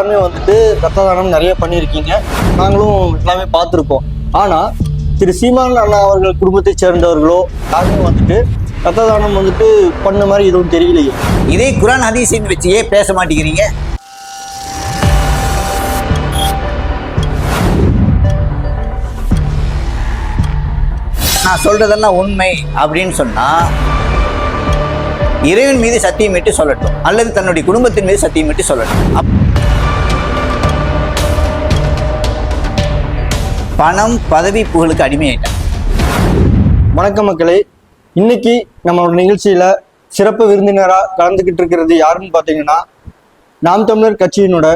எல்லாமே வந்துட்டு ரத்த தானம் நிறைய பண்ணியிருக்கீங்க, நாங்களும் எல்லாமே பார்த்துருக்கோம். ஆனால் திரு சீமான் அண்ணா அவர்கள் குடும்பத்தை சேர்ந்தவர்களோ யாருமே வந்துட்டு ரத்த தானம் வந்துட்டு பண்ண மாதிரி எதுவும் தெரியலையே. இதே குரான் ஹதீஸின் வச்சே பேச மாட்டேங்கிறீங்க. நான் சொல்றதெல்லாம் உண்மை அப்படின்னு சொன்னா இறைவன் மீது சத்தியமிட்டு சொல்லட்டும், அல்லது தன்னுடைய குடும்பத்தின் மீது சத்தியமிட்டு சொல்லட்டும். பணம் பதவி புகழுக்கு அடிமையாயிட்டான். வணக்கம் மக்களே, இன்னைக்கு நம்மளோட நிகழ்ச்சியில சிறப்பு விருந்தினராக கலந்துக்கிட்டு இருக்கிறது யாருன்னு பார்த்தீங்கன்னா, நாம் தமிழர் கட்சியினோட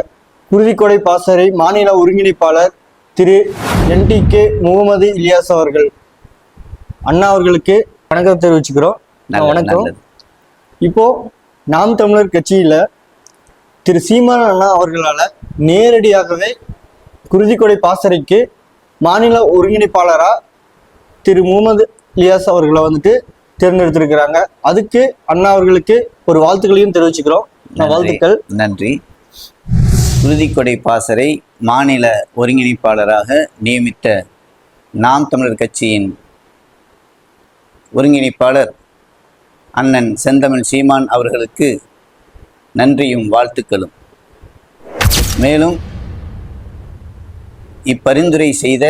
குருதிக்கொடை பாசறை மாநில ஒருங்கிணைப்பாளர் திரு NTK முகமது இலியாஸ் அவர்கள். அண்ணா அவர்களுக்கு வணக்கம் தெரிவிச்சுக்கிறோம். வணக்கம். இப்போ நாம் தமிழர் கட்சியில திரு சீமான் அண்ணா அவர்களால நேரடியாகவே குருதிக்கொடை பாசறைக்கு மாநில ஒருங்கிணைப்பாளரா திரு முகமது இலியாஸ் அவர்களை வந்துட்டு தேர்ந்தெடுத்திருக்கிறாங்க. அதுக்கு அண்ணா அவர்களுக்கு ஒரு வாழ்த்துக்களையும் தெரிவிச்சுக்கிறோம். வாழ்த்துக்கள். நன்றி. குருதிக்கொடை பாசறை மாநில ஒருங்கிணைப்பாளராக நியமித்த நாம் தமிழர் கட்சியின் ஒருங்கிணைப்பாளர் அண்ணன் செந்தமிழ் சீமான் அவர்களுக்கு நன்றியும் வாழ்த்துக்களும். மேலும் இப்பரிந்துரை செய்த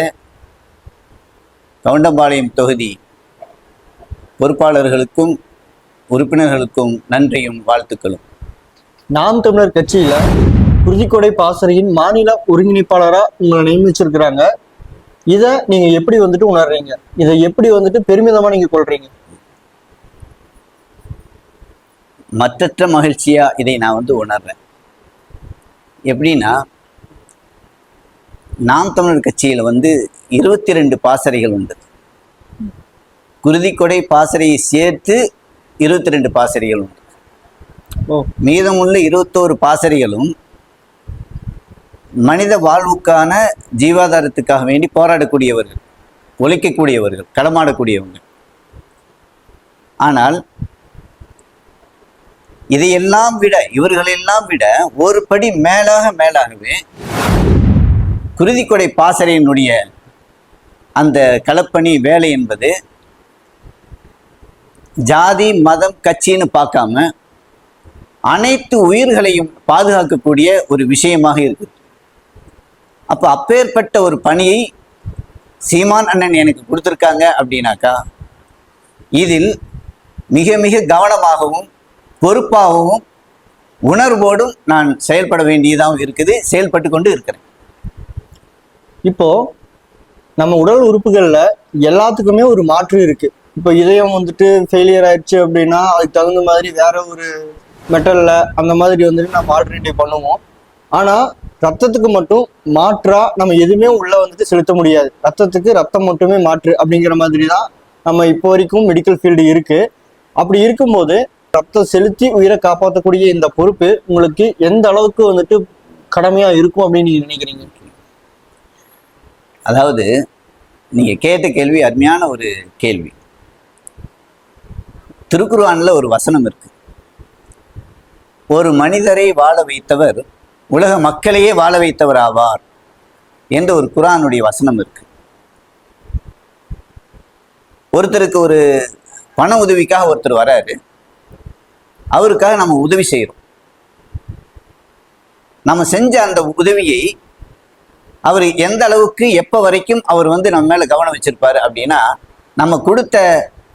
கவுண்டம்பாளையம் தொகுதி பொறுப்பாளர்களுக்கும் உறுப்பினர்களுக்கும் நன்றியும் வாழ்த்துக்களும். நாம் தமிழர் கட்சியில குருதிக்கொடை பாசறையின் மாநில ஒருங்கிணைப்பாளராக உங்களை நியமிச்சிருக்கிறாங்க. இதை நீங்க எப்படி வந்துட்டு உணர்றீங்க? இதை எப்படி வந்துட்டு பெருமிதமா நீங்க கொள்றீங்க? மற்றற்ற மகிழ்ச்சியா இதை நான் உணர்றேன். எப்படின்னா, நாம் தமிழர் கட்சியில் 22 பாசறைகள் உண்டு. குருதிக்கொடை பாசறையை சேர்த்து 22 பாசறைகள் உண்டு. மீதமுள்ள 21 பாசறைகளும் மனித வாழ்வுக்கான ஜீவாதாரத்துக்காக வேண்டி போராடக்கூடியவர்கள், உழைக்கக்கூடியவர்கள், களமாடக்கூடியவர்கள். ஆனால் இதையெல்லாம் விட, இவர்களெல்லாம் விட ஒரு படி மேலாகவே குருதிக்கொடை பாசறையினுடைய அந்த களப்பணி வேலை என்பது ஜாதி மதம் கட்சின்னு பார்க்காம அனைத்து உயிர்களையும் பாதுகாக்கக்கூடிய ஒரு விஷயமாக இருக்குது. அப்போ அப்பேற்பட்ட ஒரு பணியை சீமான் அண்ணன் எனக்கு கொடுத்துருக்காங்க அப்படின்னாக்கா, இதில் மிக மிக கவனமாகவும் பொறுப்பாகவும் உணர்வோடும் நான் செயல்பட வேண்டியதாகவும் இருக்குது, செயல்பட்டு கொண்டு இருக்கிறேன். இப்போ நம்ம உடல் உறுப்புகள்ல எல்லாத்துக்குமே ஒரு மாற்று இருக்கு. இப்போ இதயம் வந்துட்டு ஃபெயிலியர் ஆயிடுச்சு அப்படின்னா அதுக்கு தகுந்த மாதிரி வேற ஒரு மெட்டல்ல அந்த மாதிரி வந்துட்டு நம்ம ஆல்டர்னேட்டிவ் பண்ணுவோம். ஆனா ரத்தத்துக்கு மட்டும் மாற்றா நம்ம எதுவுமே உள்ள வந்துட்டு செலுத்த முடியாது. ரத்தத்துக்கு ரத்தம் மட்டுமே மாற்று அப்படிங்கிற மாதிரி தான் நம்ம இப்போ வரைக்கும் மெடிக்கல் ஃபீல்டு இருக்கு. அப்படி இருக்கும்போது ரத்தம் செலுத்தி உயிரை காப்பாற்றக்கூடிய இந்த பொறுப்பு உங்களுக்கு எந்த அளவுக்கு வந்துட்டு கடமையா இருக்கும் அப்படின்னு நீங்க நினைக்கிறீங்க? அதாவது நீங்க கேட்ட கேள்வி அருமையான ஒரு கேள்வி. திருக்குர்ஆன்ல ஒரு வசனம் இருக்கு. ஒரு மனிதரை வாழ வைத்தவர் உலக மக்களையே வாழ வைத்தவர் ஆவார் என்ற ஒரு குர்ஆனுடைய வசனம் இருக்கு. ஒருத்தருக்கு ஒரு பண உதவிக்காக ஒருத்தர் வராரு, அவருக்காக நம்ம உதவி செய்யறோம். நம்ம செஞ்ச அந்த உதவியை அவர் எந்த அளவுக்கு எப்போ வரைக்கும் அவர் நம்ம மேலே கவனம் வச்சிருப்பாரு அப்படின்னா, நம்ம கொடுத்த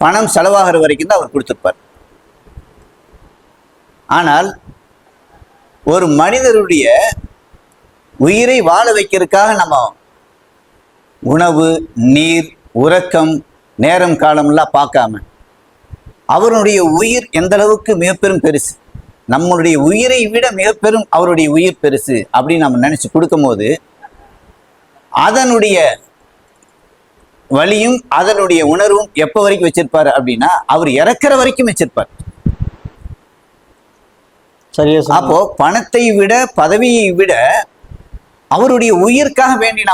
பணம் செலவாகிற வரைக்கும் தான் அவர் கொடுத்துருப்பார். ஆனால் ஒரு மனிதருடைய உயிரை வாழ வைக்கிறதுக்காக நம்ம உணவு, நீர், உறக்கம், நேரம், காலம்லாம் பார்க்காம அவருடைய உயிர் எந்த அளவுக்கு மிகப்பெரும் பெருசு, நம்மளுடைய உயிரை விட மிகப்பெரும் அவருடைய உயிர் பெருசு அப்படின்னு நம்ம நினைச்சு கொடுக்கும் போது அதனுடைய வலியும் அதனுடைய உணர்வும் எப்போ வரைக்கும் வச்சிருப்பாரு அப்படின்னா, அவர் இறக்குற வரைக்கும் வச்சிருப்பார். சரியா? அப்போ பணத்தை விட பதவியை விட அவருடைய உயிர்க்காக வேண்டி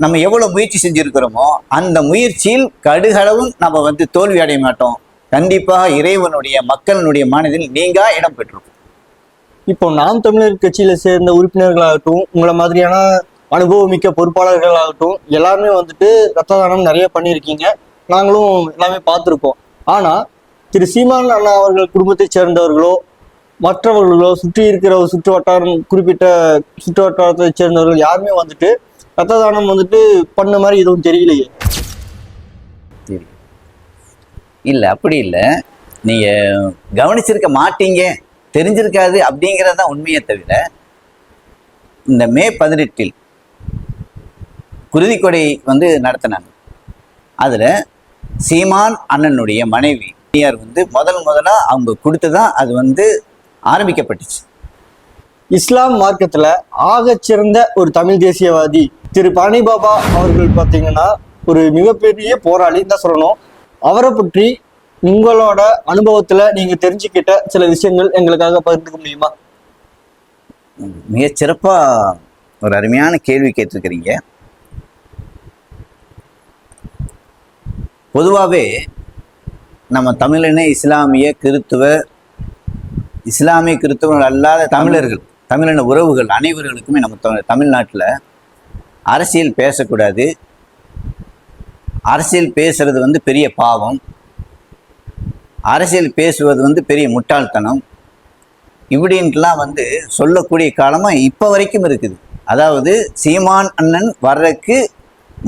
நம்ம எவ்வளவு முயற்சி செஞ்சிருக்கிறோமோ அந்த முயற்சியில் கடுகளவும் நம்ம தோல்வி அடைய மாட்டோம். கண்டிப்பாக இறைவனுடைய மக்களினுடைய மனதில் நீங்கா இடம் பெற்றிருக்கும். இப்போ நாம் தமிழர் கட்சியில சேர்ந்த உறுப்பினர்களாகட்டும், உங்களை மாதிரியான அனுபவமிக்க பொறுப்பாளர்களாகட்டும், எல்லாருமே வந்துட்டு ரத்த தானம் நிறைய பண்ணியிருக்கீங்க. நாங்களும் எல்லாமே பார்த்துருக்கோம். ஆனா திரு சீமான் அண்ணா அவர்கள் குடும்பத்தை சேர்ந்தவர்களோ மற்றவர்களோ சுற்றி இருக்கிற ஒரு சுற்று வட்டாரம், குறிப்பிட்ட சுற்று வட்டாரத்தை சேர்ந்தவர்கள் யாருமே வந்துட்டு ரத்த தானம் வந்துட்டு பண்ண மாதிரி எதுவும் தெரியலையே. இல்லை, அப்படி இல்லை. நீங்கள் கவனிச்சிருக்க மாட்டீங்க, தெரிஞ்சிருக்காது அப்படிங்கிறது தான் உண்மையை தவிர, இந்த மே 18 குருதிக்கொடை வந்து நடத்தினாங்க. அதில் சீமான் அண்ணனுடைய மனைவி வந்து முதலா அவங்க கொடுத்துதான் அது வந்து ஆரம்பிக்கப்பட்டுச்சு. இஸ்லாம் மார்க்கத்துல ஆகச் சிறந்த ஒரு தமிழ் தேசியவாதி திரு பழனி பாபா அவர்கள் பார்த்தீங்கன்னா ஒரு மிகப்பெரிய போராளி தான் சொல்லணும். அவரை பற்றி உங்களோட அனுபவத்துல நீங்க தெரிஞ்சுக்கிட்ட சில விஷயங்கள் எங்களுக்காக பகிர்ந்துக்க முடியுமா? மிகச்சிறப்பா ஒரு அருமையான கேள்வி கேட்டிருக்கிறீங்க. பொதுவாகவே நம்ம தமிழின இஸ்லாமிய கிறித்துவர்கள் அல்லாத தமிழர்கள், தமிழின உறவுகள் அனைவர்களுக்குமே நம்ம தமிழ்நாட்டில் அரசியல் பேசக்கூடாது, அரசியல் பேசுறது வந்து பெரிய பாவம், அரசியல் பேசுவது வந்து பெரிய முட்டாள்தனம், இப்படின்ட்டுலாம் வந்து சொல்லக்கூடிய காலமாக இப்போ வரைக்கும் இருக்குது. அதாவது சீமான் அண்ணன் வர்றதுக்கு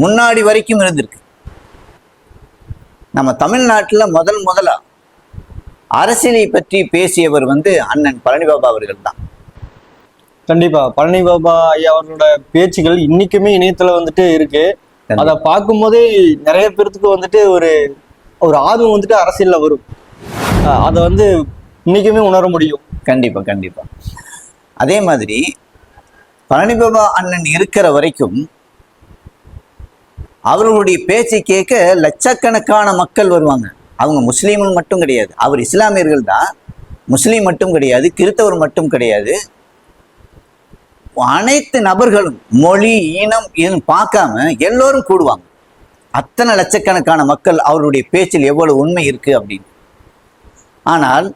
முன்னாடி வரைக்கும் இருந்திருக்கு. நம்ம தமிழ்நாட்டில் முதலா அரசியலை பற்றி பேசியவர் வந்து அண்ணன் பழனி பாபா அவர்கள் தான். கண்டிப்பா பழனி பாபா ஐயா அவர்களோட பேச்சுகள் இன்னைக்குமே இணையத்துல வந்துட்டு இருக்கு. அதை பார்க்கும் போதே நிறைய பேர்த்துக்கு வந்துட்டு ஒரு ஒரு ஆர்வம் வந்துட்டு அரசியல்ல வரும். அதை வந்து இன்னைக்குமே உணர முடியும். கண்டிப்பா. அதே மாதிரி பழனி பாபா அண்ணன் இருக்கிற வரைக்கும் அவர்களுடைய பேச்சை கேட்க லட்சக்கணக்கான மக்கள் வருவாங்க. அவங்க முஸ்லீம்கள் மட்டும் கிடையாது, அவர் இஸ்லாமியர்கள் தான், முஸ்லீம் மட்டும் கிடையாது, கிறித்தவர் மட்டும் கிடையாது, அனைத்து நபர்களும் மொழி இனம் பார்க்காம எல்லோரும் கூடுவாங்க. அத்தனை லட்சக்கணக்கான மக்கள் அவருடைய பேச்சில் எவ்வளவு உண்மை இருக்கு அப்படின்னு. ஆனால்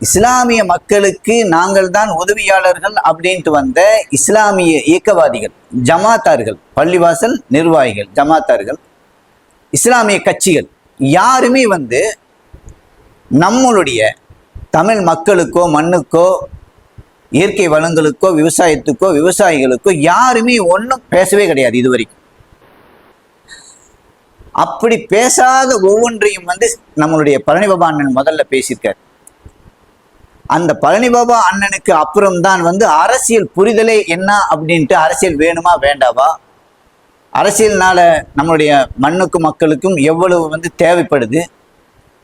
இஸ்லாமிய மக்களுக்கு நாங்கள் தான் உதவியாளர்கள் அப்படின்ட்டு வந்த இஸ்லாமிய இயக்கவாதிகள், ஜமாத்தார்கள், பள்ளிவாசல் நிர்வாகிகள், ஜமாத்தார்கள், இஸ்லாமிய கட்சிகள் யாருமே வந்து நம்மளுடைய தமிழ் மக்களுக்கோ மண்ணுக்கோ இயற்கை வளங்களுக்கோ விவசாயத்துக்கோ விவசாயிகளுக்கோ யாருமே ஒன்றும் பேசவே கிடையாது இது வரைக்கும். அப்படி பேசாத ஒவ்வொன்றையும் வந்து நம்மளுடைய பழனி பாபா அண்ணன் முதல்ல பேசியிருக்கார். அந்த பழனி பாபா அண்ணனுக்கு அப்புறம்தான் வந்து அரசியல் புரிதலே என்ன அப்படின்ட்டு, அரசியல் வேணுமா வேண்டாவா, அரசியல்னால நம்மளுடைய மண்ணுக்கும் மக்களுக்கும் எவ்வளவு வந்து தேவைப்படுது,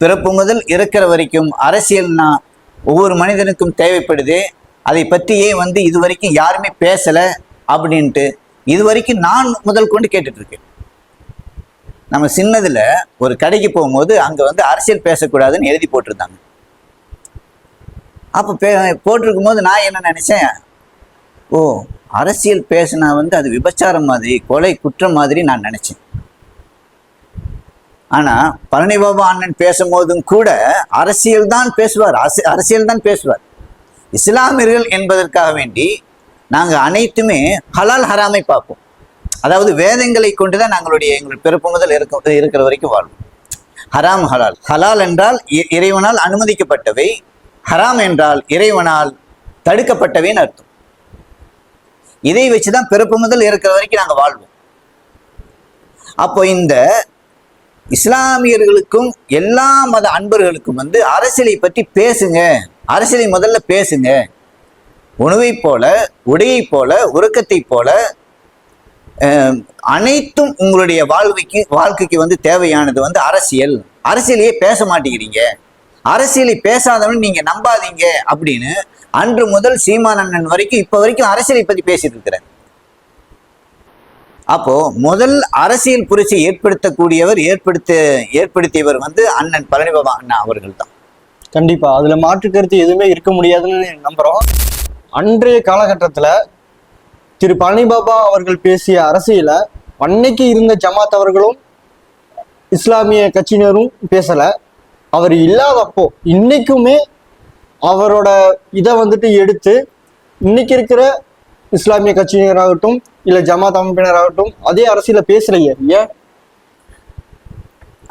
பிறப்பு முதல் இருக்கிற வரைக்கும் அரசியல்னா ஒவ்வொரு மனிதனுக்கும் தேவைப்படுது, அதை பற்றியே வந்து இது வரைக்கும் யாருமே பேசலை அப்படின்ட்டு இது வரைக்கும் நான் முதல் கொண்டு கேட்டுட்டு இருக்கேன். நம்ம சின்னதுல ஒரு கடைக்கு போகும்போது அங்க வந்து அரசியல் பேசக்கூடாதுன்னு எழுதி போட்டிருந்தாங்க. அப்போ போட்டிருக்கும் போது நான் என்ன நினைச்சேன், ஓ அரசியல் பேசினா வந்து அது விபச்சாரம் மாதிரி, கொலை குற்றம் மாதிரி நான் நினைச்சேன். ஆனா பழனி பாபா அண்ணன் பேசும்போதும் கூட அரசியல் தான் பேசுவார். இஸ்லாமியர்கள் என்பதற்காக வேண்டி நாங்கள் அனைத்துமே ஹலால் ஹராமை பார்ப்போம். அதாவது வேதங்களை கொண்டுதான் எங்கள் பிறப்பு முதல் இருக்கிற வரைக்கும் வாழ்வோம். ஹராம் ஹலால். ஹலால் என்றால் இறைவனால் அனுமதிக்கப்பட்டவை, ஹராம் என்றால் இறைவனால் தடுக்கப்பட்டவைன்னு அர்த்தம். இதை வச்சுதான் பிறப்பு முதல் இருக்கிற வரைக்கும் நாங்கள் வாழ்வோம். அப்போ இந்த இஸ்லாமியர்களுக்கும் எல்லா மத அன்பர்களுக்கும் வந்து அரசியலை பற்றி பேசுங்க, அரசியலை முதல்ல பேசுங்க. உணவை போல, உடையை போல, உறக்கத்தை போல அனைத்தும் உங்களுடைய வாழ்க்கைக்கு வந்து தேவையானது வந்து அரசியல். அரசியலையே பேச மாட்டேங்கிறீங்க, அரசியலை பேசாதவன் நீங்க நம்பாதீங்க அப்படின்னு அன்று முதல் சீமான் அண்ணன் வரைக்கும் இப்ப வரைக்கும் அரசியலை பத்தி பேசிட்டு இருக்கிறார். அப்போ முதல் அரசியல் புரட்சி ஏற்படுத்தியவர் வந்து அண்ணன் பழனி பாபா அண்ணா அவர்கள் தான். கண்டிப்பா அதுல மாற்று கருத்து எதுவுமே இருக்க முடியாதுன்னு நம்புறோம். அன்றைய காலகட்டத்துல திரு பழனி பாபா அவர்கள் பேசிய அரசியல அன்னைக்கு இருந்த ஜமாத் அவர்களும் இஸ்லாமிய கட்சியினரும் பேசல. அவர் இல்லாதப்போ இன்னைக்குமே அவரோட இதை வந்துட்டு எடுத்து இன்னைக்கு இருக்கிற இஸ்லாமிய கட்சியினராகட்டும் இல்ல ஜமாத் அமைப்பினராகட்டும் அதே அரசியல பேசுறீங்க ஏன்?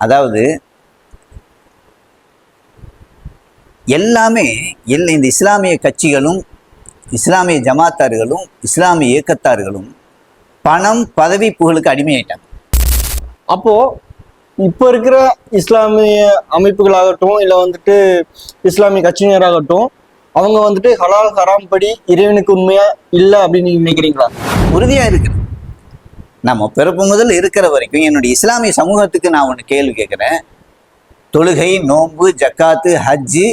அதாவது எல்லாமே இந்த இஸ்லாமிய கட்சிகளும் இஸ்லாமிய ஜமாத்தார்களும் இஸ்லாமிய இயக்கத்தார்களும் பணம் பதவி புகழுக்கு அடிமையாயிட்டாங்க. அப்போ இப்ப இருக்கிற இஸ்லாமிய அமைப்புகளாகட்டும் இல்ல வந்துட்டு இஸ்லாமிய கட்சியினராகட்டும் அவங்க வந்துட்டு ஹலால் ஹராம் படி இறைவனுக்கு உண்மையா இல்லை அப்படின்னு நீங்க நினைக்கிறீங்களா? உறுதியா இருக்கு. நம்ம பிறப்பு முதல் இருக்கிற வரைக்கும் என்னுடைய இஸ்லாமிய சமூகத்துக்கு நான் ஒன்று கேள்வி கேட்குறேன். தொழுகை, நோன்பு, ஜக்காத்து, ஹஜ்ஜு,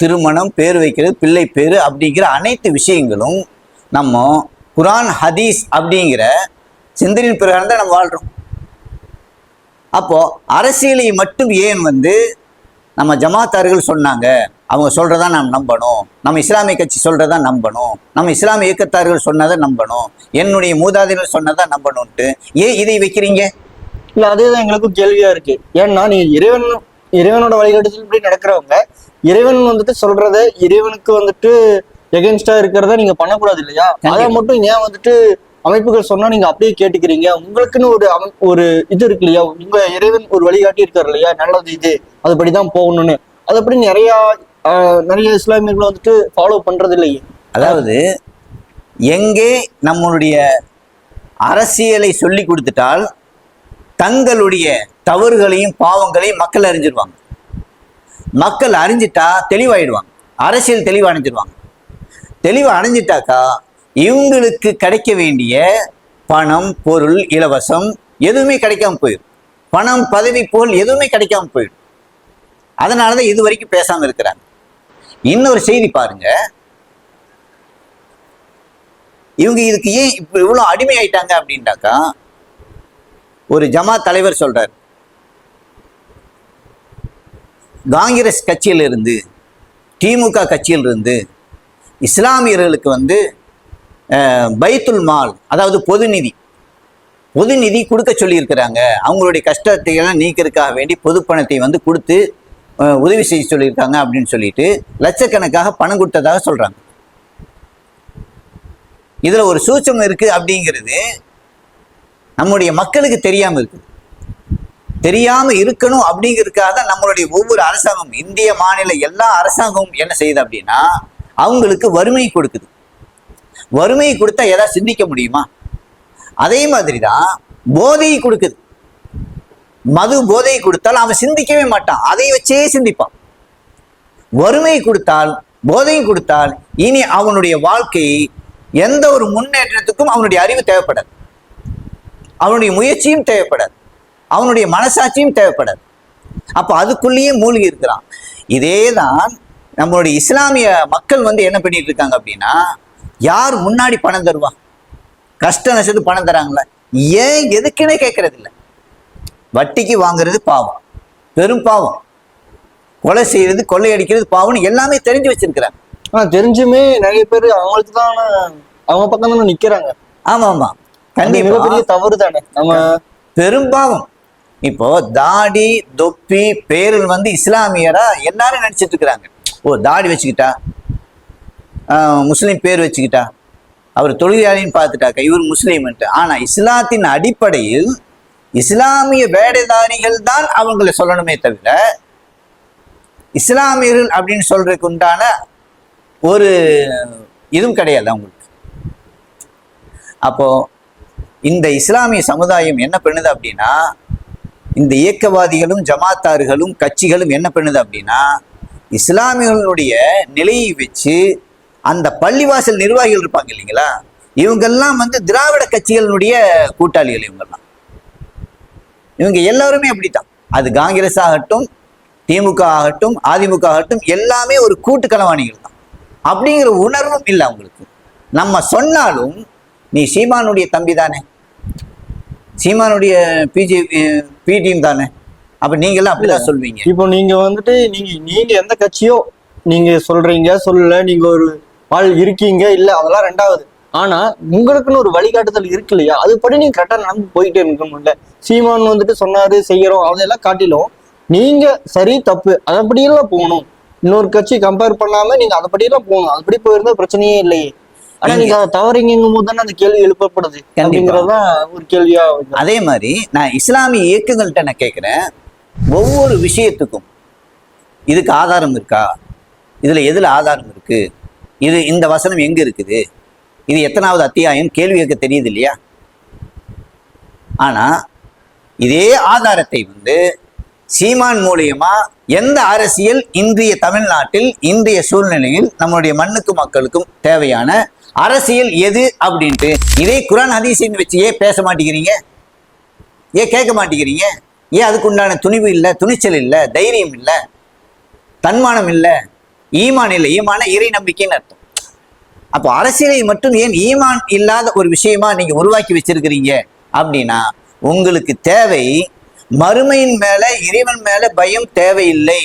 திருமணம், பேர் வைக்கிறது, பிள்ளை பேர் அப்படிங்கிற அனைத்து விஷயங்களும் நம்ம குரான் ஹதீஸ் அப்படிங்கிற சிந்தனையின் பிரகாரம் தான் நம்ம வாழ்றோம். அப்போ அரசியலை மட்டும் ஏன் நம்ம ஜமாத்தார்கள் சொன்னாங்க, அவங்க சொல்றதா நாம் நம்பணும், நம்ம இஸ்லாமிய கட்சி சொல்றதா நம்பணும், நம்ம இஸ்லாமிய இயக்கத்தார்கள் சொன்னதை நம்பணும், என்னுடைய மூதாதையர்கள் சொன்னதா நம்பணும்ட்டு ஏன் இதை வைக்கிறீங்க? இல்ல அதேதான் எங்களுக்கும் கேள்வியா இருக்கு. ஏன்னா நீங்க இறைவனோட வழிகாட்டுதல் நடக்கிறவங்க இறைவன் வந்துட்டு சொல்றத இறைவனுக்கு வந்துட்டு எகென்ஸ்டா இருக்கிறத நீங்க பண்ணக்கூடாது இல்லையா? அதை மட்டும் ஏன் வந்துட்டு அமைப்புகள் சொன்னா நீங்க அப்படியே கேட்டுக்கிறீங்க? உங்களுக்குன்னு ஒரு இது இருக்கு இல்லையா? உங்க இறைவன் ஒரு வழிகாட்டி இருக்காரு இல்லையா, நல்லது இது அதுபடிதான் போகணும்னு. அது அப்படி நிறைய இஸ்லாமியர்கள் வந்துட்டு ஃபாலோ பண்றது இல்லையே. அதாவது எங்கே நம்மளுடைய அரசியலை சொல்லி கொடுத்துட்டால் தங்களுடைய தவறுகளையும் பாவங்களையும் மக்கள் அறிஞ்சிருவாங்க. மக்கள் அறிஞ்சிட்டா தெளிவாயிடுவாங்க, அரசியல் தெளிவு அடைஞ்சிருவாங்க. தெளிவு அடைஞ்சிட்டாக்கா இவங்களுக்கு கிடைக்க வேண்டிய பணம், பொருள், இலவசம் எதுவுமே கிடைக்காம போயிடும். பணம், பதவி, புகழ் எதுவுமே கிடைக்காம போயிடும். அதனாலதான் இது வரைக்கும் பேசாம இருக்கிறாங்க. இன்னொரு செய்தி பாருங்க, இவங்க இதுக்கு ஏன் இப்ப இவ்வளவு அடிமை ஆயிட்டாங்க அப்படின்ட்டாக்கா, ஒரு ஜமாத் தலைவர் சொல்றார், காங்கிரஸ் கட்சியிலிருந்து திமுக கட்சியிலிருந்து இஸ்லாமியர்களுக்கு பைத்துல் மால், அதாவது பொது நிதி கொடுக்க சொல்லியிருக்கிறாங்க. அவங்களுடைய கஷ்டத்தை எல்லாம் நீக்கிறதுக்காக வேண்டி பொது பணத்தை கொடுத்து உதவி செய்ய சொல்லியிருக்காங்க அப்படின்னு சொல்லிட்டு லட்சக்கணக்காக பணம் கொடுத்ததாக சொல்றாங்க. இதுல ஒரு சூட்சம் இருக்கு அப்படிங்கிறது நம்முடைய மக்களுக்கு தெரியாம இருக்கு. தெரியாம இருக்கணும் அப்படிங்கிறதுக்காக தான் நம்மளுடைய ஒவ்வொரு அரசாங்கம், இந்திய மாநில எல்லா அரசாங்கமும் என்ன செய்யுது அப்படின்னா அவங்களுக்கு வறுமை கொடுக்குது. வறுமை கொடுத்தா ஏதாவது சிந்திக்க முடியுமா? அதே மாதிரிதான் போதையை கொடுக்குது. மது போதையை கொடுத்தால் அவன் சிந்திக்கவே மாட்டான், அதை வச்சே சிந்திப்பான். வறுமை கொடுத்தால், போதையை கொடுத்தால் இனி அவனுடைய வாழ்க்கை எந்த ஒரு முன்னேற்றத்துக்கும் அவனுடைய அறிவு தேவைப்படாது, அவனுடைய முயற்சியும் தேவைப்படாது, அவனுடைய மனசாட்சியும் தேவைப்படாது. அப்ப அதுக்குள்ளேயே மூழ்கி இருக்கிறான். இதேதான் நம்மளுடைய இஸ்லாமிய மக்கள் என்ன பண்ணிட்டு இருக்காங்க அப்படின்னா, யார் முன்னாடி பணம் தருவா, கஷ்ட நஷ்டத்து பணம் தராங்களா, ஏன் எதுக்குன்னே கேட்கறது இல்லை. வட்டிக்கு வாங்குறது பாவம், பெரும் பாவம். கொலை செய்யறது, கொள்ளையடிக்கிறது பாவம்னு எல்லாமே தெரிஞ்சு வச்சிருக்கிறாங்க. தெரிஞ்சுமே நிறைய பேர் அவங்களுக்கு தான் அவங்க பக்கம் தானே நிக்கிறாங்க. ஆமா ஆமா, கண்டிப்பா மிகப்பெரிய தவறு தானே, நம்ம பெரும் பாவம். இப்போ தாடி, தொப்பி, பேரில் இஸ்லாமியரா எல்லாரும் நினைச்சிட்டு இருக்கிறாங்க. ஓ, தாடி வச்சுக்கிட்டா முஸ்லீம், பேர் வச்சுக்கிட்டா அவர் தொழிலாளின்னு பார்த்துட்டாக்க இவர் முஸ்லீம்ன்ட்டு. ஆனா இஸ்லாத்தின் அடிப்படையில் இஸ்லாமிய வேடைதாரிகள் தான் அவங்களை சொல்லணுமே தவிர இஸ்லாமியர்கள் அப்படின்னு சொல்றதுக்கு உண்டான ஒரு இதுவும் கிடையாது அவங்களுக்கு. அப்போ இந்த இஸ்லாமிய சமுதாயம் என்ன பண்ணுது அப்படின்னா, இந்த இயக்கவாதிகளும் ஜமாத்தார்களும் கட்சிகளும் என்ன பண்ணுது அப்படின்னா, இஸ்லாமியர்களுடைய நிலையை வச்சு அந்த பள்ளிவாசல் நிர்வாகிகள் இருப்பாங்க இல்லைங்களா, இவங்கெல்லாம் திராவிட கட்சிகளுடைய கூட்டாளிகள். இவங்க எல்லாருமே அப்படித்தான். அது காங்கிரஸ் ஆகட்டும், திமுக ஆகட்டும், அதிமுக ஆகட்டும், எல்லாமே ஒரு கூட்டு களவாணிகள் தான். அப்படிங்கிற உணர்வும் இல்லை அவங்களுக்கு. நம்ம சொன்னாலும் நீ சீமானுடைய தம்பி தானே, சீமானுடைய பிடிஎம் தானே, அப்ப நீங்க எல்லாம் அப்படிதான் சொல்வீங்க. இப்போ நீங்க நீங்க எந்த கட்சியோ நீங்க சொல்றீங்க சொல்லல, நீங்க ஒரு ஆள் இருக்கீங்க இல்ல, அதெல்லாம் ரெண்டாவது. ஆனா உங்களுக்குன்னு ஒரு வழிகாட்டுதல் இருக்கு இல்லையா, அதுபடி நீங்க கரெக்டா நடந்து போயிட்டே இருக்கணும்ல. சீமான் சொன்னாரு செய்யறோம், அதெல்லாம் காட்டிலும் நீங்க சரி தப்பு அதப்படியெல்லாம் போகணும். இன்னொரு கட்சி கம்பேர் பண்ணாம நீங்க அதை தான் போகணும். அதுபடி போயிருந்தா பிரச்சனையே இல்லையே. ஆனா நீங்க அதை தவறிங்கும் போது தானே அந்த கேள்வி எழுப்பப்படுது. அப்படிங்கறதுதான் ஒரு கேள்வியா. அதே மாதிரி நான் இஸ்லாமிய இயக்கங்கள்கிட்ட நான் கேட்கிறேன், ஒவ்வொரு விஷயத்துக்கும் இதுக்கு ஆதாரம் இருக்கா, இதுல எதுல ஆதாரம் இருக்கு, இது இந்த வசனம் எங்க இருக்குது, இது எத்தனாவது அத்தியாயம், கேள்வி கேட்க தெரியுது இல்லையா? ஆனா இதே ஆதாரத்தை சீமான் மூலியமா எந்த அரசியல் இன்றைய தமிழ்நாட்டில் இன்றைய சூழ்நிலையில் நம்மளுடைய மண்ணுக்கும் மக்களுக்கும் தேவையான அரசியல் எது அப்படின்ட்டு இதே குர்ஆன் ஹதீஸின் வச்சு ஏன் பேச மாட்டேங்கிறீங்க, ஏன் கேட்க மாட்டேங்கிறீங்க? ஏன் அதுக்கு உண்டான துணிவு இல்லை, துணிச்சல் இல்லை, தைரியம் இல்லை, தன்மானம் இல்லை, ஈமான் இல்லை? ஈமான இறை நம்பிக்கைன்னு அர்த்தம். அப்போ அரசியலை மட்டும் ஏன் ஈமான் இல்லாத ஒரு விஷயமா நீங்க உருவாக்கி வச்சிருக்கிறீங்க அப்படின்னா, உங்களுக்கு தேவை மறுமையின் மேல இறைவன் மேல பயம் தேவையில்லை,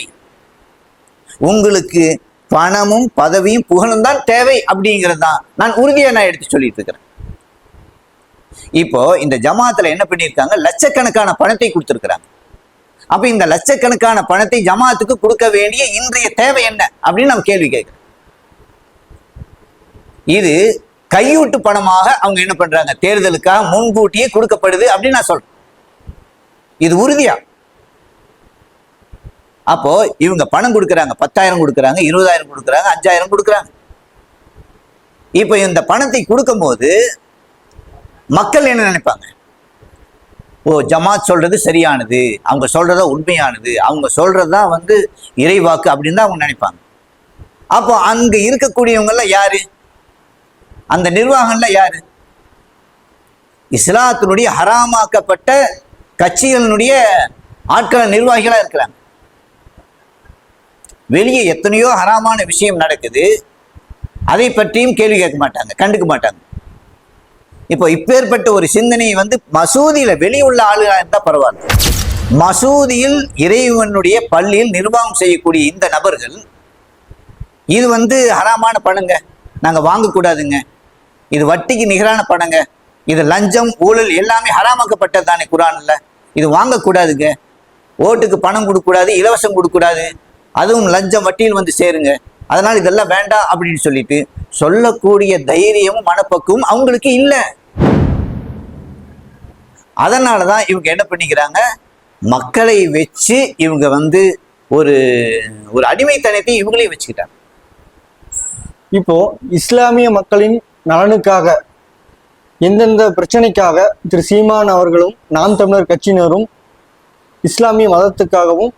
உங்களுக்கு பணமும் பதவியும் புகழும் தான் தேவை அப்படிங்கிறது தான் நான் உறுதியா எடுத்து சொல்லிட்டு இருக்கிறேன். இப்போ இந்த ஜமாத்துல என்ன பண்ணியிருக்காங்க, லட்சக்கணக்கான பணத்தை கொடுத்திருக்கிறாங்க. அப்ப இந்த லட்சக்கணக்கான பணத்தை ஜமாத்துக்கு கொடுக்க வேண்டிய இன்றைய தேவை என்ன அப்படின்னு நம்ம கேள்வி கேட்கிறோம். இது கையூட்டு பணமாக அவங்க என்ன பண்றாங்க, தேர்தலுக்காக முன்கூட்டியே கொடுக்கப்படுது அப்படின்னு நான் சொல்றேன். இது உறுதியா. அப்போ இவங்க பணம் கொடுக்குறாங்க, 10,000 கொடுக்குறாங்க, 20,000 கொடுக்குறாங்க, 5,000 கொடுக்குறாங்க. இப்போ இந்த பணத்தை கொடுக்கும் போது மக்கள் என்ன நினைப்பாங்க, ஓ ஜமாத் சொல்றது சரியானது, அவங்க சொல்றதா உண்மையானது, அவங்க சொல்றதுதான் இறைவாக்கு அப்படின்னு தான் அவங்க நினைப்பாங்க. அப்போ அங்க இருக்கக்கூடியவங்கெல்லாம் யாரு, அந்த நிர்வாகம்லாம் யாரு? இஸ்லாத்தினுடைய ஹராமாக்கப்பட்ட கட்சிகளினுடைய ஆட்கள் நிர்வாகிகளா இருக்கிறாங்க. வெளியே எத்தனையோ ஹராமான விஷயம் நடக்குது, அதை பற்றியும் கேள்வி கேட்க மாட்டாங்க, கண்டுக்க மாட்டாங்க. இப்போ இப்பேற்பட்ட ஒரு சிந்தனையை மசூதியில வெளியுள்ள ஆளுகா இருந்தா பரவாயில்ல, மசூதியில் இறைவனுடைய பள்ளியில் நிர்வாகம் செய்யக்கூடிய இந்த நபர்கள் இது ஹராமான பணங்க, நாங்க வாங்கக்கூடாதுங்க, இது வட்டிக்கு நிகரான பணங்க, இது லஞ்சம் ஊழல் எல்லாமே ஹராமாக்கப்பட்டது தானே குர்ஆன்ல, இது வாங்கக்கூடாதுங்க, ஓட்டுக்கு பணம் கொடுக்கக்கூடாது, இலவசம் கொடுக்கக்கூடாது, அதுவும் லஞ்சம் வட்டியில் சேருங்க, அதனால இதெல்லாம் வேண்டாம் அப்படின்னு சொல்லிட்டு சொல்லக்கூடிய தைரியமும் மனப்பக்குவம் அவங்களுக்கு இல்லை. அதனாலதான் இவங்க என்ன பண்ணிக்கிறாங்க, மக்களை வச்சு இவங்க ஒரு ஒரு அடிமைத்தனத்தை இவங்களே வச்சுக்கிட்டாங்க. இப்போ இஸ்லாமிய மக்களின் நலனுக்காக எந்தெந்த பிரச்சனைக்காக திரு சீமான் அவர்களும் நாம் தமிழர் கட்சியினரும் இஸ்லாமிய மதத்துக்காகவும்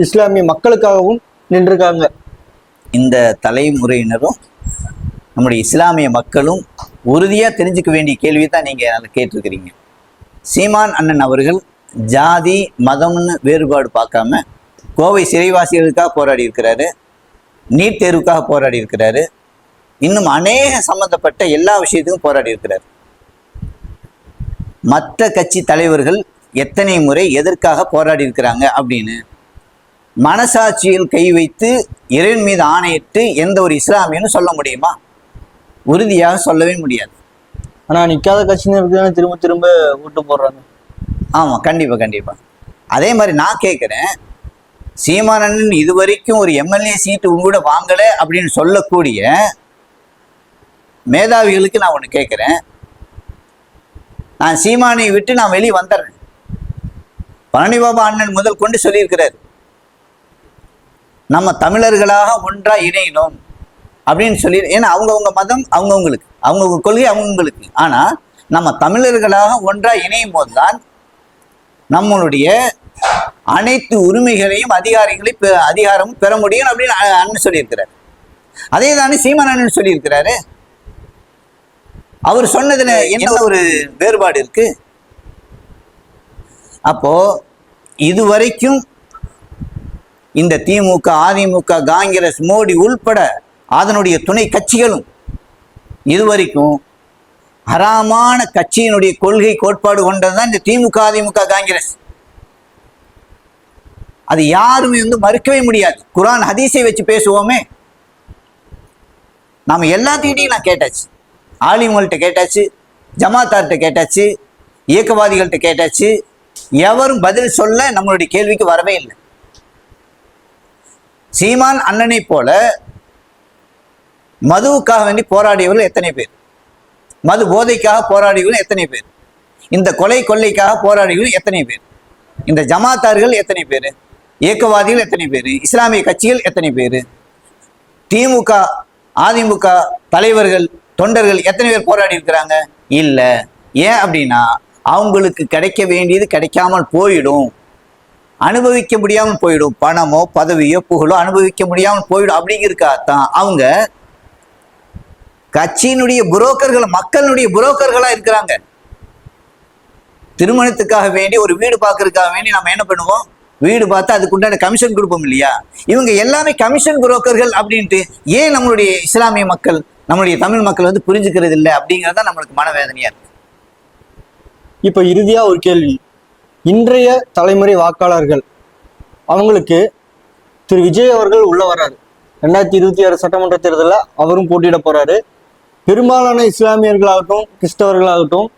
இஸ்லாமிய மக்களுக்காகவும் நின்றுருக்காங்க. இந்த தலைமுறையினரும் நம்முடைய இஸ்லாமிய மக்களும் உறுதியா தெரிஞ்சுக்க வேண்டிய கேள்வியை தான் நீங்க கேட்டிருக்கிறீங்க. சீமான் அண்ணன் அவர்கள் ஜாதி மதம்னு வேறுபாடு பார்க்காம கோவை சிறைவாசிகளுக்காக போராடி இருக்கிறாரு, நீட் தேர்வுக்காக போராடி இருக்கிறாரு, இன்னும் அநேக சம்பந்தப்பட்ட எல்லா விஷயத்துக்கும் போராடி இருக்கிறார். மற்ற கட்சி தலைவர்கள் எத்தனை முறை எதற்காக போராடி இருக்கிறாங்க அப்படின்னு மனசாட்சியில் கை வைத்து இறைவன் மீது ஆணையிட்டு எந்த ஒரு இஸ்லாமியனும் சொல்ல முடியுமா? உறுதியாக சொல்லவே முடியாது. ஆனா நிக்காத கட்சியினருக்கு தானே திரும்ப திரும்ப ஓட்டு போடுறாங்க. ஆமா, கண்டிப்பா கண்டிப்பா. அதே மாதிரி நான் கேட்கிறேன், சீமானன் இதுவரைக்கும் ஒரு எம்எல்ஏ சீட்டு உங்கூட வாங்கல அப்படின்னு சொல்லக்கூடிய மேதாவிகளுக்கு நான் ஒண்ணு கேட்கிறேன், நான் சீமானை விட்டு நான் வெளியே வந்துடுறேன். பழனி பாபா அண்ணன் முதல் கொண்டு சொல்லியிருக்கிறார், நம்ம தமிழர்களாக ஒன்றா இணையணும் அப்படின்னு சொல்லி. ஏன்னா அவங்கவுங்க மதம் அவங்கவுங்களுக்கு, அவங்கவுங்க கொள்கை அவங்கவுங்களுக்கு. ஆனா நம்ம தமிழர்களாக ஒன்றா இணையும் போதுதான் நம்மளுடைய அனைத்து உரிமைகளையும் அதிகாரமும் பெற முடியும் அப்படின்னு அண்ணன் சொல்லியிருக்கிறார். அதே தானே சீமான் அண்ணன் சொல்லியிருக்கிறாரு. அவர் சொன்னதுல என்ன ஒரு வேறுபாடு இருக்கு? அப்போ இதுவரைக்கும் இந்த திமுக, அதிமுக, காங்கிரஸ், மோடி உள்பட அதனுடைய துணை கட்சிகளும் இதுவரைக்கும் ஹராமான கட்சியினுடைய கொள்கை கோட்பாடு கொண்டதுதான் இந்த திமுக, அதிமுக, காங்கிரஸ். அது யாருமே மறுக்கவே முடியாது. குர்ஆன் ஹதீஸை வச்சு பேசுவோமே, நாம எல்லாத்துக்கிட்டையும் நான் கேட்டாச்சு, ஆலிம்கள்கிட்ட கேட்டாச்சு, ஜமாத்தார்கிட்ட கேட்டாச்சு, இயக்கவாதிகள்கிட்ட கேட்டாச்சு, எவரும் பதில் சொல்ல நம்மளுடைய கேள்விக்கு வரவே இல்லை. சீமான் அண்ணனை போல மதுவுக்காக வேண்டி போராடியவர்கள் எத்தனை பேர்? மது போதைக்காக போராடியவர்கள் எத்தனை பேர்? இந்த கொலை கொள்ளைக்காக போராடியவர்கள் எத்தனை பேர்? இந்த ஜமாத்தார்கள் எத்தனை பேர்? இயக்கவாதிகள் எத்தனை பேர்? இஸ்லாமிய கட்சிகள் எத்தனை பேர்? திமுக அதிமுக தலைவர்கள் தொண்டர்கள் எத்தனை பேர் போராடி இருக்கிறாங்க? இல்ல. ஏன் அப்படின்னா அவங்களுக்கு கிடைக்க வேண்டியது கிடைக்காமல் போயிடும், அனுபவிக்க முடியாமல் போயிடும். பணமோ பதவியோ புகழோ அனுபவிக்க முடியாமல் போயிடும். அப்படிங்கிறதுக்காகத்தான் அவங்க கட்சியினுடைய புரோக்கர்கள், மக்களுடைய புரோக்கர்களா இருக்கிறாங்க. திருமணத்துக்காக வேண்டி ஒரு வீடு பார்க்கறதுக்காக வேண்டி நம்ம என்ன பண்ணுவோம்? வீடு பார்த்து அதுக்குண்டான கமிஷன் கொடுப்போம் இல்லையா? இவங்க எல்லாமே கமிஷன் புரோக்கர்கள் அப்படின்ட்டு ஏன் நம்மளுடைய இஸ்லாமிய மக்கள், நம்மளுடைய தமிழ் மக்கள் வந்து புரிஞ்சுக்கிறது இல்லை அப்படிங்கிறது தான் நம்மளுக்கு மனவேதனையா இருக்கு. இப்போ இறுதியா ஒரு கேள்வி. இன்றைய தலைமுறை வாக்காளர்கள் அவங்களுக்கு திரு விஜய் அவர்கள் உள்ள வர்றாரு. 2026 சட்டமன்ற தேர்தலில் அவரும் போட்டியிட போறாரு. பெரும்பாலான இஸ்லாமியர்களாகட்டும் கிறிஸ்தவர்களாகட்டும்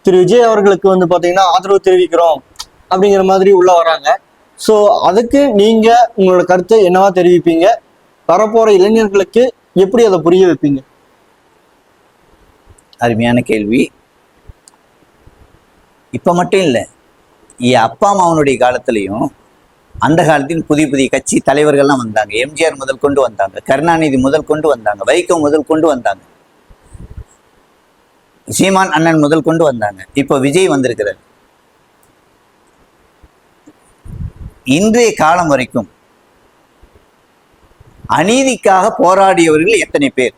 திரு விஜய் அவர்களுக்கு வந்து பார்த்தீங்கன்னா ஆதரவு தெரிவிக்கிறோம் அப்படிங்கிற மாதிரி உள்ள வராங்க. ஸோ அதுக்கு நீங்க உங்களோட கருத்தை என்னவா தெரிவிப்பீங்க? வரப்போற இளைஞர்களுக்கு எப்படி அதை புரிய வைப்பீங்க? அருமையான கேள்வி. இப்ப மட்டும் இல்லை, என் அப்பா அம்மாவனுடைய காலத்திலையும் அந்த காலத்தில் புதிய புதிய கட்சி தலைவர்கள்லாம் வந்தாங்க. எம்ஜிஆர் முதல் கொண்டு வந்தாங்க, கருணாநிதி முதல் கொண்டு வந்தாங்க, வைகோ முதல் கொண்டு வந்தாங்க, சீமான் அண்ணன் முதல் கொண்டு வந்தாங்க. இப்போ விஜய் வந்திருக்கிறார். இன்றைய காலம் வரைக்கும் அநீதிக்காக போராடியவர்கள் எத்தனை பேர்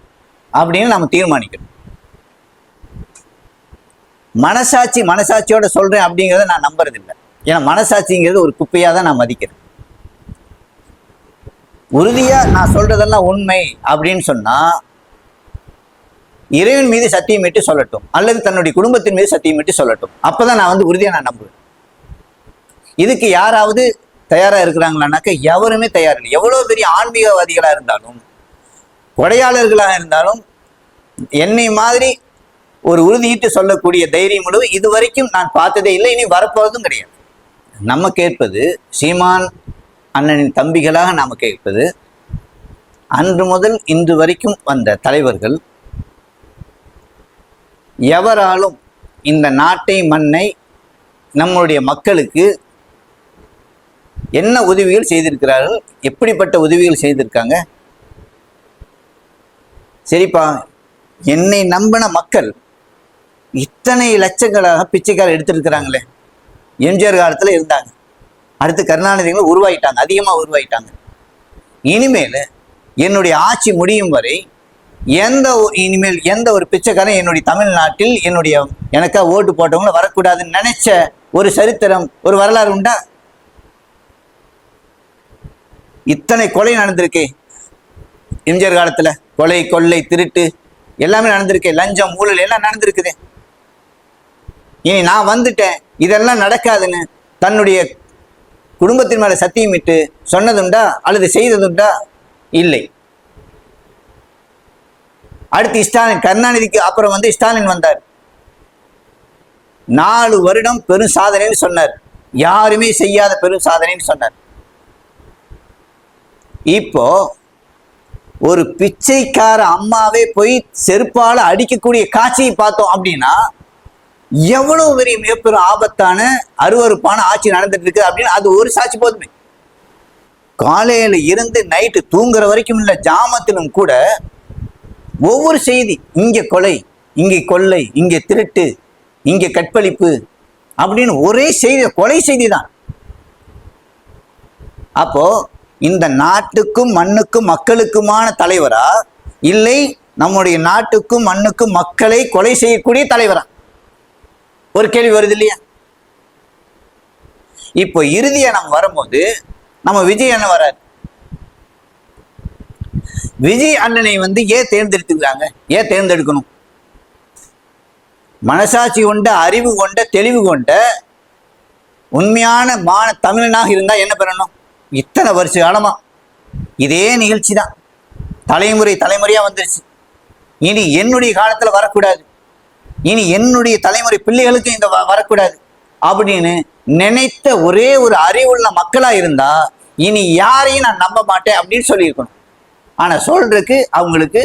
அப்படின்னு நம்ம தீர்மானிக்கணும். மனசாட்சியோட சொல்றேன் அப்படிங்கிறத நான் நம்புறதில்லை. ஏன்னா மனசாட்சிங்கிறது ஒரு குப்பையா தான் நான் மதிக்கிறேன். உறுதியா நான் சொல்றதெல்லாம் உண்மை அப்படின்னு சொன்னா இறைவன் மீது சத்தியமிட்டு சொல்லட்டும், அல்லது தன்னுடைய குடும்பத்தின் மீது சத்தியமிட்டு சொல்லட்டும். அப்பதான் நான் வந்து உறுதியா நான் நம்புவேன். இதுக்கு யாராவது தயாரா இருக்கிறாங்களான்னாக்க எவருமே தயாரில்லை. எவ்வளவு பெரிய ஆன்மீகவாதிகளா இருந்தாலும் கொடையாளர்களாக இருந்தாலும் என்னை மாதிரி ஒரு உறுதியிட்டு சொல்லக்கூடிய தைரியம் முழு இதுவரைக்கும் நான் பார்த்ததே இல்லை, இனி வரப்போவதும் கிடையாது. நம்ம கேட்பது சீமான் அண்ணனின் தம்பிகளாக நாம கேட்பது, அன்று முதல் இன்று வரைக்கும் வந்த தலைவர்கள் எவராலும் இந்த நாட்டை மண்ணை நம்முடைய மக்களுக்கு என்ன உதவிகள் செய்திருக்கிறார்கள், எப்படிப்பட்ட உதவிகள் செய்திருக்காங்க? சரிப்பா, என்னை நம்பின மக்கள் இத்தனை லட்சங்களாக பிச்சைக்கார எடுத்திருக்கிறாங்களே. எம்ஜிஆர் காலத்துல இருந்தாங்க, அடுத்து கருணாநிதிகளும் உருவாயிட்டாங்க, அதிகமா உருவாயிட்டாங்க. இனிமேல் என்னுடைய ஆட்சி முடியும் வரை இனிமேல் எந்த ஒரு பிச்சைக்காரன் என்னுடைய தமிழ்நாட்டில் எனக்கா ஓட்டு போட்டவங்களும் வரக்கூடாதுன்னு நினைச்ச ஒரு சரித்திரம், ஒரு வரலாறு உண்டா? இத்தனை கொலை நடந்திருக்கு எம்ஜிஆர் காலத்துல. கொலை கொள்ளை திருட்டு எல்லாமே நடந்திருக்கு, லஞ்சம் ஊழல் எல்லாம் நடந்திருக்குது. இனி நான் வந்துட்டேன் இதெல்லாம் நடக்காதுன்னு தன்னுடைய குடும்பத்தின் மேல சத்தியமிட்டு சொன்னதுண்டா அல்லது செய்ததுண்டா? இல்லை. அடுத்து ஸ்டாலின், கருணாநிதிக்கு அப்புறம் வந்து ஸ்டாலின் வந்தார். 4 வருடம் பெரும் சாதனைன்னு சொன்னார், யாருமே செய்யாத பெரும் சாதனைன்னு சொன்னார். இப்போ ஒரு பிச்சைக்கார அம்மாவே போய் செருப்பால அடிக்கக்கூடிய காட்சியை பார்த்தோம் அப்படின்னா எவ்வளவு பெரிய மிகப்பெரும் ஆபத்தான அருவருப்பான ஆட்சி நடந்துட்டு இருக்கு அப்படின்னு அது ஒரு சாட்சி போதுமே. காலையில இருந்து நைட்டு தூங்குற வரைக்கும் இல்ல ஜாமத்திலும் கூட ஒவ்வொரு செய்தி, இங்க கொலை, இங்கே கொள்ளை, இங்கே திருட்டு, இங்கே கற்பழிப்பு அப்படின்னு ஒரே செய்தி, கொலை செய்தி தான். அப்போ இந்த நாட்டுக்கும் மண்ணுக்கும் மக்களுக்குமான தலைவரா, இல்லை நம்முடைய நாட்டுக்கும் மண்ணுக்கும் மக்களை கொலை செய்யக்கூடிய தலைவரா? ஒரு கேள்வி வருது இல்லையா? இப்போ இறுதியா நம்ம வரும்போது நம்ம விஜய் அண்ணன் வராரு. விஜய் அண்ணனை வந்து ஏன் தேர்ந்தெடுத்துக்கிறாங்க? ஏன் தேர்ந்தெடுக்கணும்? மனசாட்சி கொண்ட, அறிவு கொண்ட, தெளிவு கொண்ட உண்மையான தமிழனாக இருந்தா என்ன பெறணும்? இத்தனை வருஷ காலமா இதே நிகழ்ச்சி தான் தலைமுறையா வந்துருச்சு. இனி என்னுடைய காலத்துல வரக்கூடாது, இனி என்னுடைய தலைமுறை பிள்ளைகளுக்கு இந்த வரக்கூடாது அப்படின்னு நினைத்த ஒரே ஒரு அறிவுள்ள மக்களா இருந்தா இனி யாரையும் நான் நம்ப மாட்டேன் அப்படின்னு சொல்லியிருக்கணும். ஆனா சொல்றதுக்கு அவங்களுக்கு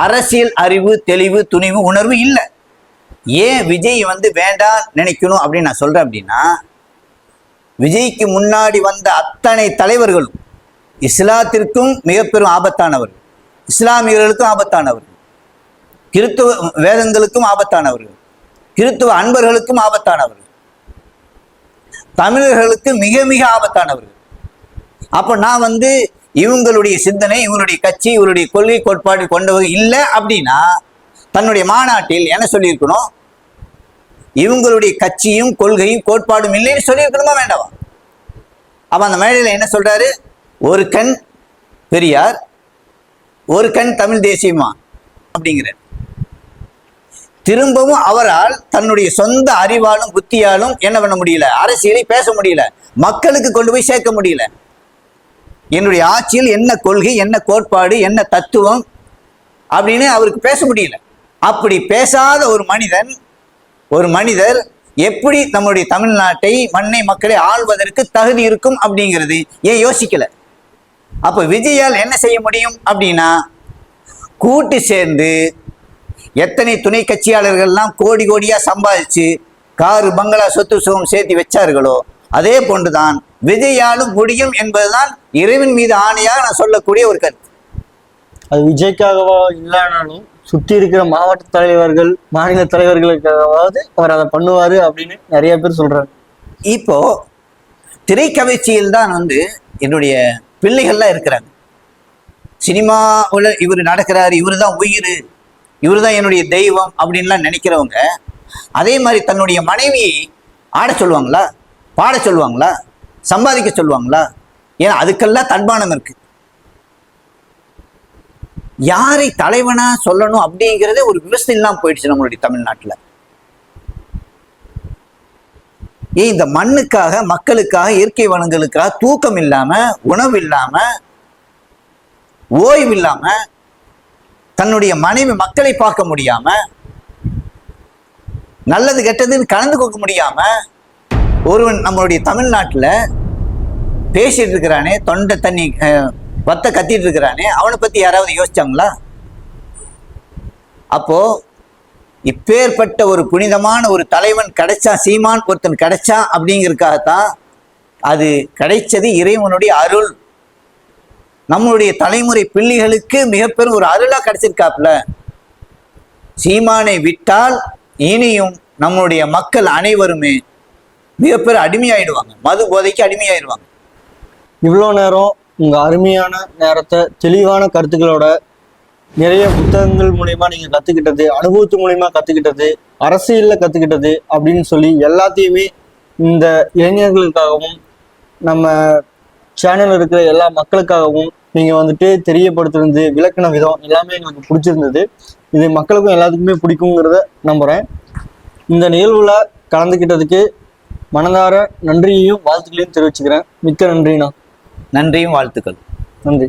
அரசியல் அறிவு, தெளிவு, துணிவு, உணர்வு இல்லை. ஏன் விஜய் வந்து வேண்டாம் நினைக்கணும் அப்படின்னு நான் சொல்றேன் அப்படின்னா, விஜய்க்கு முன்னாடி வந்த அத்தனை தலைவர்களும் இஸ்லாத்திற்கும் மிக பெரும் ஆபத்தானவர்கள், இஸ்லாமியர்களுக்கும் ஆபத்தானவர்கள், கிறித்துவ வேதங்களுக்கும் ஆபத்தானவர்கள், கிறித்துவ அன்பர்களுக்கும் ஆபத்தானவர்கள், தமிழர்களுக்கு மிக மிக ஆபத்தானவர்கள். அப்ப நான் வந்து இவங்களுடைய சிந்தனை, இவங்களுடைய கட்சி, இவருடைய கொள்கை கோட்பாடு கொண்டவர்கள் இல்லை அப்படின்னா தன்னுடைய மாநாட்டில் என்ன சொல்லியிருக்கணும்? இவங்களுடைய கட்சியும் கொள்கையும் கோட்பாடும் இல்லைன்னு சொல்லியிருக்கணுமா வேண்டாமா? அப்ப அந்த மேடையில் என்ன சொல்றாரு? ஒரு கண் பெரியார், ஒரு கண் தமிழ் தேசியமா அப்படிங்கிறார். திரும்பவும் அவரால் தன்னுடைய சொந்த அறிவாலும் புத்தியாலும் என்ன பண்ண முடியல? அரசியலை பேச முடியல, மக்களுக்கு கொண்டு போய் சேர்க்க முடியல. என்னுடைய ஆட்சியில் என்ன கொள்கை, என்ன கோட்பாடு, என்ன தத்துவம் அப்படின்னு அவருக்கு பேச முடியல. அப்படி பேசாத ஒரு மனிதர் எப்படி நம்முடைய தமிழ்நாட்டை, மண்ணை, மக்களை ஆள்வதற்கு தகுதி இருக்கும் அப்படிங்கிறது ஏன் யோசிக்கல? அப்ப விஜயால் என்ன செய்ய முடியும் அப்படின்னா, கூட்டு சேர்ந்து எத்தனை துணை கட்சியாளர்கள்லாம் கோடி கோடியா சம்பாதிச்சு காரு, பங்களா, சொத்து சுகம் சேர்த்து வச்சார்களோ அதே போன்றுதான் விஜயாலும் முடியும் என்பதுதான் இறைவன் மீது ஆணையாக நான் சொல்லக்கூடிய ஒரு கருத்து. அது விஜய்க்காகவா இல்லைனாலும் சுற்றி இருக்கிற மாவட்ட தலைவர்கள், மாநில தலைவர்களுக்காகவாவது அவர் அதை பண்ணுவாரு அப்படின்னு நிறைய பேர் சொல்றாங்க. இப்போ திரைக்கவர்ச்சியில் தான் வந்து என்னுடைய பிள்ளைகள்லாம் இருக்கிறாங்க. சினிமாவில் இவர் நடக்கிறாரு, இவர் தான் உயிர், இவர் தான் என்னுடைய தெய்வம் அப்படின்லாம் நினைக்கிறவங்க அதே மாதிரி தன்னுடைய மனைவியை ஆட சொல்லுவாங்களா, பாட சொல்லுவாங்களா, சம்பாதிக்க சொல்லுவாங்களா? ஏன்னா அதுக்கெல்லாம் தன்மானம் இருக்கு. யாரை தலைவனா சொல்லணும் அப்படிங்கிறதே ஒரு விவசாயம் இல்லாம போயிடுச்சு நம்மளுடைய தமிழ்நாட்டில். இந்த மண்ணுக்காக, மக்களுக்காக, இயற்கை வளங்களுக்காக தூக்கம் இல்லாம, உணவு இல்லாம, ஓய்வு இல்லாம, தன்னுடைய மனைவி மக்களை பார்க்க முடியாம, நல்லது கெட்டதுன்னு கலந்து கொடுக்க முடியாம ஒருவன் நம்மளுடைய தமிழ்நாட்டில் பேசிட்டு இருக்கிறானே, தொண்டை தண்ணி வத்த கத்திட்டு இருக்கிறானே, அவனை பத்தி யாராவது யோசிச்சாங்களா? அப்போ இப்பேற்பட்ட ஒரு புனிதமான ஒரு தலைவன் கிடைச்சா, சீமான் ஒருத்தன் கிடைச்சா அப்படிங்கிறதுக்காகத்தான் அது கிடைச்சது இறைவனுடைய அருள். நம்மளுடைய தலைமுறை பிள்ளைகளுக்கு மிக பெரும் ஒரு அருளா கிடைச்சிருக்காப்புல. சீமானை விட்டால் இனியும் நம்மளுடைய மக்கள் அனைவருமே மிக பெரும் அடிமையாயிடுவாங்க, மது போதைக்கு அடிமையாயிடுவாங்க. இவ்வளோ நேரம் உங்க அருமையான நேரத்தை தெளிவான கருத்துக்களோட, நிறைய புத்தகங்கள் மூலயமா நீங்க கத்துக்கிட்டது, அனுபவத்து மூலயமா கத்துக்கிட்டது, அரசியல்ல கத்துக்கிட்டது அப்படின்னு சொல்லி எல்லாத்தையுமே இந்த இளைஞர்களுக்காகவும் நம்ம சேனல் இருக்கிற எல்லா மக்களுக்காகவும் நீங்க வந்துட்டு தெரியப்படுத்துறது, விளக்கின விதம் எல்லாமே எங்களுக்கு பிடிச்சிருந்தது. இது மக்களுக்கும் எல்லாத்துக்குமே பிடிக்குங்கிறத நம்புறேன். இந்த நிகழ்வுல கலந்துக்கிட்டதுக்கு மனதார நன்றியையும் வாழ்த்துக்களையும் தெரிவிச்சுக்கிறேன். மிக்க நன்றிண்ணா. நன்றியும் வாழ்த்துக்கள். நன்றி.